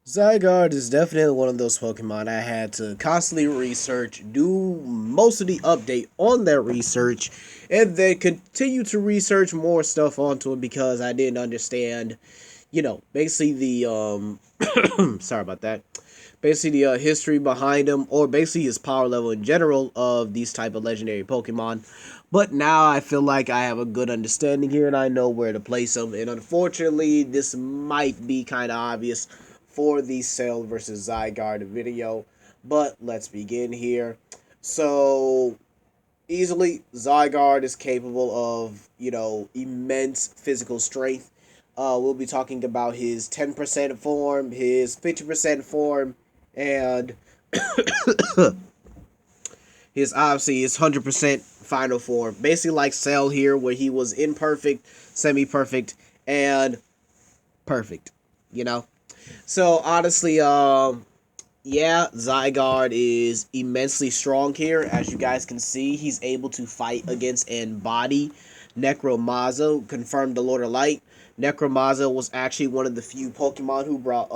Zygarde is definitely one of those Pokemon I had to constantly research, do most of the update on that research, and then continue to research more stuff onto it because I didn't understand, basically sorry about that. Basically the history behind him, or basically his power level in general of these type of legendary Pokemon. But now I feel like I have a good understanding here and I know where to place them. And unfortunately, this might be kind of obvious for the Cell versus Zygarde video. But let's begin here. So, easily, Zygarde is capable of, immense physical strength. We'll be talking about his 10% form, his 50% form, and his 100% final form. Basically, like Cell here, where he was imperfect, semi perfect, and perfect. You know? So, honestly, yeah, Zygarde is immensely strong here. As you guys can see, he's able to fight against and body Necromaza, confirmed the Lord of Light. Necromaza was actually one of the few Pokemon who brought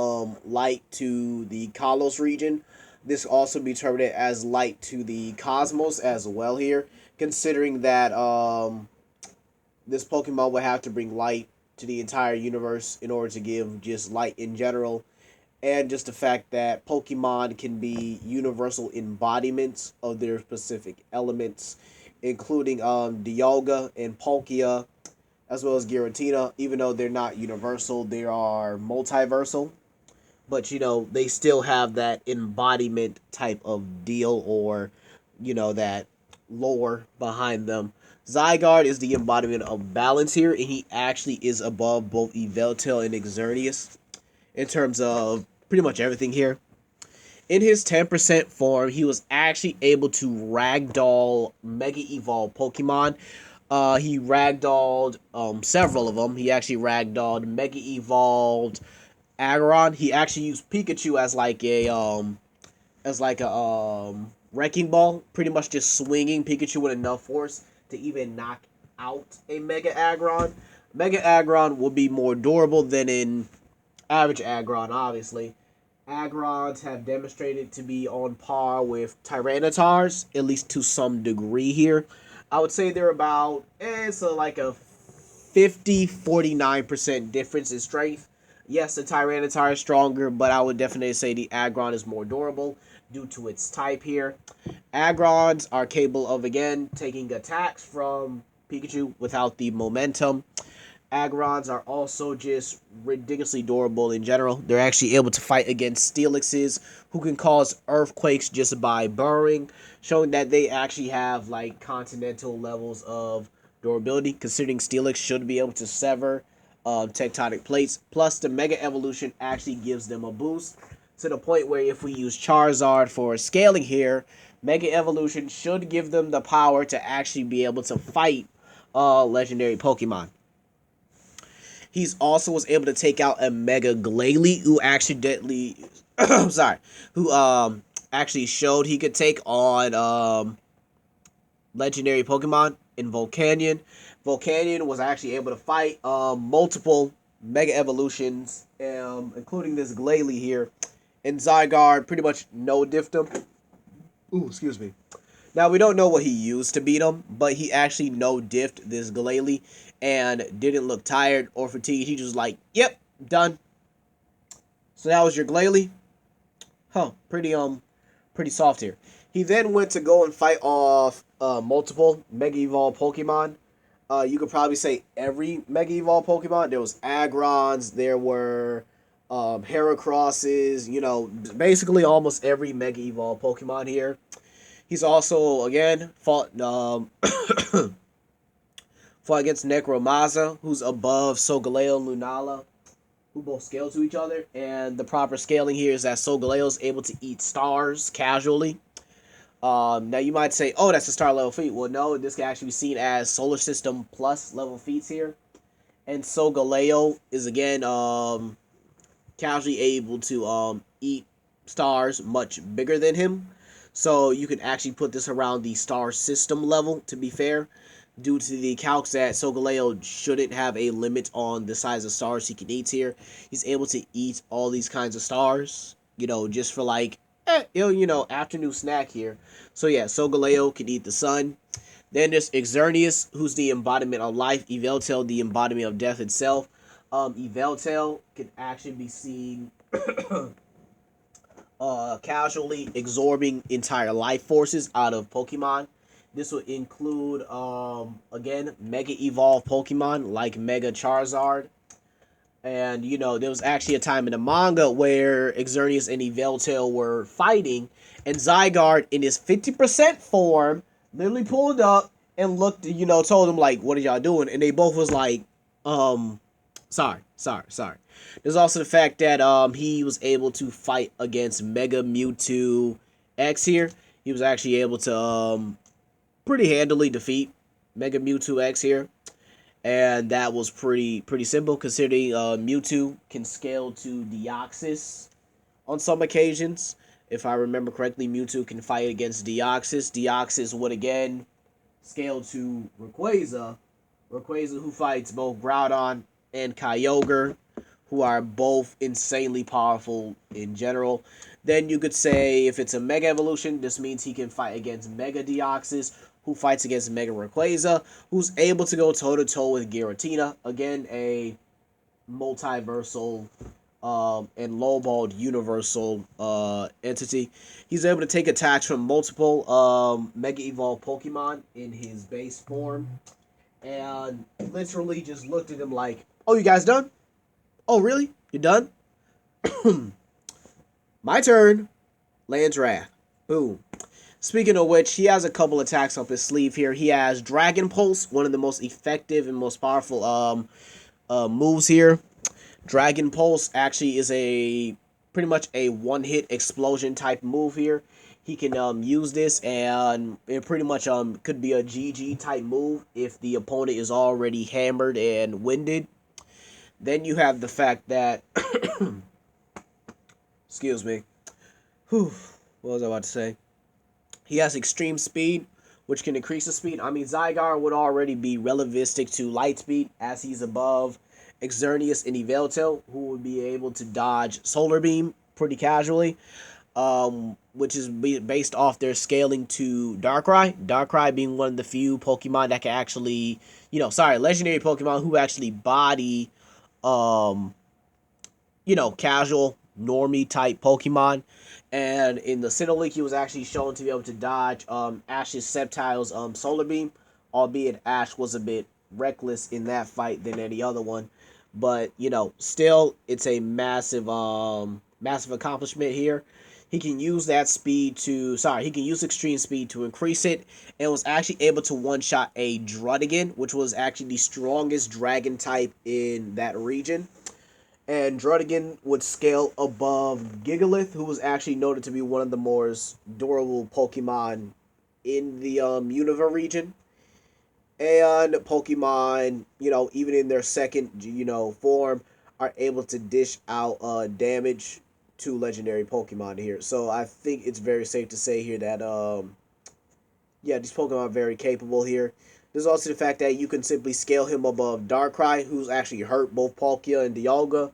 light to the Kalos region. This also be termed as light to the cosmos as well here, considering that this Pokemon would have to bring light to the entire universe in order to give just light in general, and just the fact that Pokemon can be universal embodiments of their specific elements, including Dialga and Palkia, as well as Giratina. Even though they're not universal, they are multiversal. But they still have that embodiment type of deal, or that lore behind them. Zygarde is the embodiment of balance here, and he actually is above both Yveltal and Exernius in terms of pretty much everything here. In his 10% form, he was actually able to ragdoll Mega Evolve Pokemon. He ragdolled several of them. He actually ragdolled Mega Evolved Aggron. He actually used Pikachu as like a wrecking ball, pretty much just swinging Pikachu with enough force to even knock out a Mega Aggron. Mega Aggron will be more durable than in average Aggron, obviously. Aggrons have demonstrated to be on par with Tyrannotars, at least to some degree here. I would say they're about, it's like a 50-49% difference in strength. Yes, the Tyranitar is stronger, but I would definitely say the Aggron is more durable due to its type here. Aggrons are capable of, again, taking attacks from Pikachu without the momentum. Agrons are also just ridiculously durable in general. They're actually able to fight against Steelixes, who can cause earthquakes just by burrowing, showing that they actually have like continental levels of durability, considering Steelix should be able to sever tectonic plates. Plus, the Mega Evolution actually gives them a boost to the point where if we use Charizard for scaling here, Mega Evolution should give them the power to actually be able to fight legendary Pokemon. He's also was able to take out a Mega Glalie, who accidentally, I'm sorry, who actually showed he could take on legendary Pokemon in Volcanion. Volcanion was actually able to fight multiple Mega Evolutions, including this Glalie here. And Zygarde pretty much no diffed him. Ooh, excuse me. Now, we don't know what he used to beat him, but he actually no-diffed this Glalie and didn't look tired or fatigued. He just like, yep, done. So that was your Glalie? Huh, pretty soft here. He then went to go and fight off multiple Mega Evolved Pokemon. You could probably say every Mega Evolved Pokemon. There was Agrons, there were Heracrosses, basically almost every Mega Evolved Pokemon here. He's also, again, fought against Necromaza, who's above Solgaleo and Lunala, who both scale to each other. And the proper scaling here is that Solgaleo is able to eat stars casually. Now you might say, oh, that's a star level feat. Well, no, this can actually be seen as Solar System plus level feats here. And Solgaleo is, again, casually able to eat stars much bigger than him. So you can actually put this around the star system level, to be fair. due to the calcs that Solgaleo shouldn't have a limit on the size of stars he can eat here. He's able to eat all these kinds of stars, just for like, afternoon snack here. So yeah, Solgaleo can eat the sun. Then there's Exernius, who's the embodiment of life. Yveltal, the embodiment of death itself. Yveltal can actually be seen casually absorbing entire life forces out of Pokemon. This would include, again, Mega Evolved Pokemon like Mega Charizard. And, there was actually a time in the manga where Exernius and Yveltal were fighting, and Zygarde, in his 50% form, literally pulled up and looked, told him, like, what are y'all doing? And they both was like, sorry. There's also the fact that he was able to fight against Mega Mewtwo X here. He was actually able to pretty handily defeat Mega Mewtwo X here. And that was pretty simple, considering Mewtwo can scale to Deoxys on some occasions. If I remember correctly, Mewtwo can fight against Deoxys. Deoxys would again scale to Rayquaza. Rayquaza, who fights both Groudon and Kyogre, who are both insanely powerful in general. Then you could say if it's a Mega Evolution, this means he can fight against Mega Deoxys, who fights against Mega Rayquaza, who's able to go toe-to-toe with Giratina. Again, a multiversal and low-balled universal entity. He's able to take attacks from multiple Mega Evolved Pokemon in his base form. And literally just looked at him like, oh, you guys done? Oh, really? You done? My turn. Land's Wrath. Boom. Speaking of which, he has a couple attacks up his sleeve here. He has Dragon Pulse, one of the most effective and most powerful moves here. Dragon Pulse actually is pretty much a one-hit explosion type move here. He can use this, and it pretty much could be a GG type move if the opponent is already hammered and winded. Then you have the fact that excuse me. What was I about to say? He has extreme speed, which can increase the speed. I mean, Zygarde would already be relativistic to light speed, as he's above Exernius and Yveltal, who would be able to dodge Solar Beam pretty casually, which is based off their scaling to Darkrai. Darkrai being one of the few Pokemon that can actually, legendary Pokemon who actually body, casual, normie type Pokemon. And in the Sinnoh League, he was actually shown to be able to dodge Ash's Sceptile's Solar Beam, albeit Ash was a bit reckless in that fight than any other one. But, still, it's a massive accomplishment here. He can use that speed he can use extreme speed to increase it, and was actually able to one-shot a Druddigon, which was actually the strongest dragon type in that region. And Druddigon would scale above Gigalith, who was actually noted to be one of the most durable Pokemon in the Unova region. And Pokemon, even in their second, form, are able to dish out damage to legendary Pokemon here. So I think it's very safe to say here that, these Pokemon are very capable here. There's also the fact that you can simply scale him above Darkrai, who's actually hurt both Palkia and Dialga.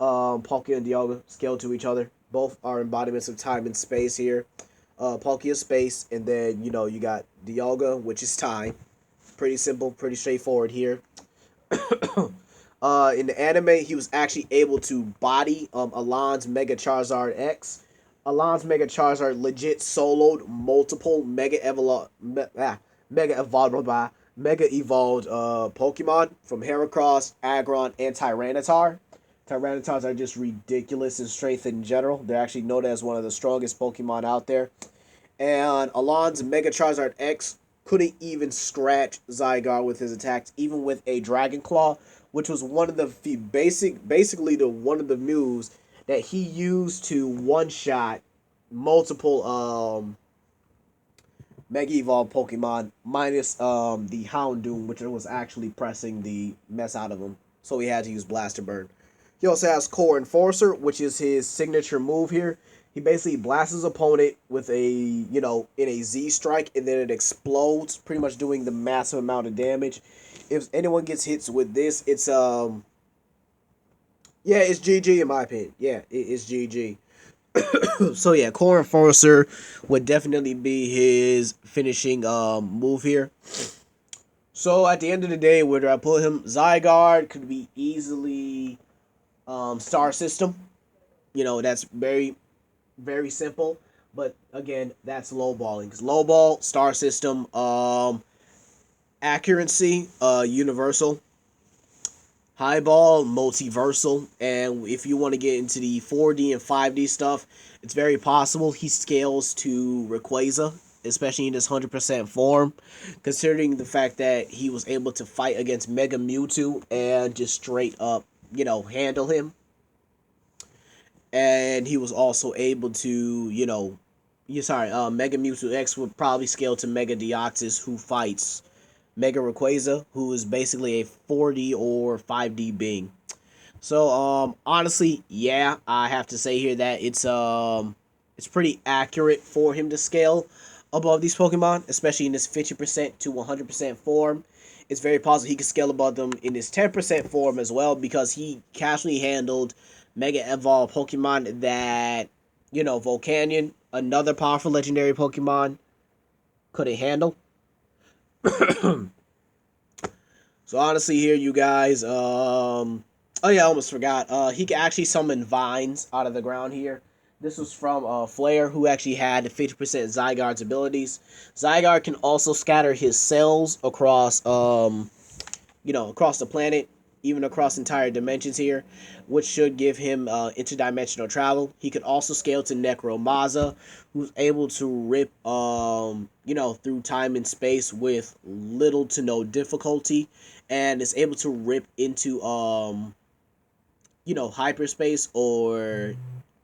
Palkia and Dialga scale to each other. Both are embodiments of time and space here. Palkia space, and then, you got Dialga, which is time. Pretty simple, pretty straightforward here. In the anime, he was actually able to body Alon's Mega Charizard X. Alon's Mega Charizard legit soloed multiple Mega Evolved Pokemon from Heracross, Aggron, and Tyranitar. Tyranitars are just ridiculous in strength in general. They're actually known as one of the strongest Pokemon out there. And Alon's Mega Charizard X couldn't even scratch Zygarde with his attacks, even with a Dragon Claw, which was one of the one of the moves that he used to one-shot multiple Mega Evolved Pokemon, minus the Houndoom, which was actually pressing the mess out of him. So he had to use Blaster Burn. He also has Core Enforcer, which is his signature move here. He basically blasts his opponent with a, in a Z strike, and then it explodes, pretty much doing the massive amount of damage. If anyone gets hits with this, yeah, it's GG in my opinion. Yeah, it's GG. So yeah, Core Enforcer would definitely be his finishing move here. So at the end of the day, where do I put him? Zygarde could be easily star system. That's very, very simple. But again, that's lowballing. Because lowball, star system, accuracy, universal. Highball, multiversal, and if you want to get into the 4D and 5D stuff, it's very possible he scales to Rayquaza, especially in his 100% form, considering the fact that he was able to fight against Mega Mewtwo and just straight up, handle him. And he was also able to, Mega Mewtwo X would probably scale to Mega Deoxys, who fights Mega Rayquaza, who is basically a 4D or 5D being. So honestly, yeah, I have to say here that it's pretty accurate for him to scale above these Pokemon, especially in this 50% to 100% form. It's very possible he could scale above them in his 10% form as well, because he casually handled Mega Evolved Pokemon that, Volcanion, another powerful legendary Pokemon, couldn't handle. So honestly, here you guys, oh yeah, I almost forgot. He can actually summon vines out of the ground here. This was from Flare, who actually had 50% Zygarde's abilities. Zygarde can also scatter his cells across, across the planet, even across entire dimensions here, which should give him interdimensional travel. He could also scale to Necromaza, who's able to rip, through time and space with little to no difficulty, and is able to rip into, hyperspace or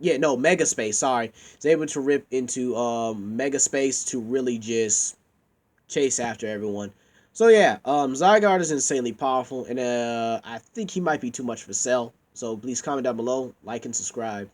mega space. Sorry, is able to rip into mega space to really just chase after everyone. So yeah, Zygarde is insanely powerful, and I think he might be too much for Cell. So please comment down below, like and subscribe.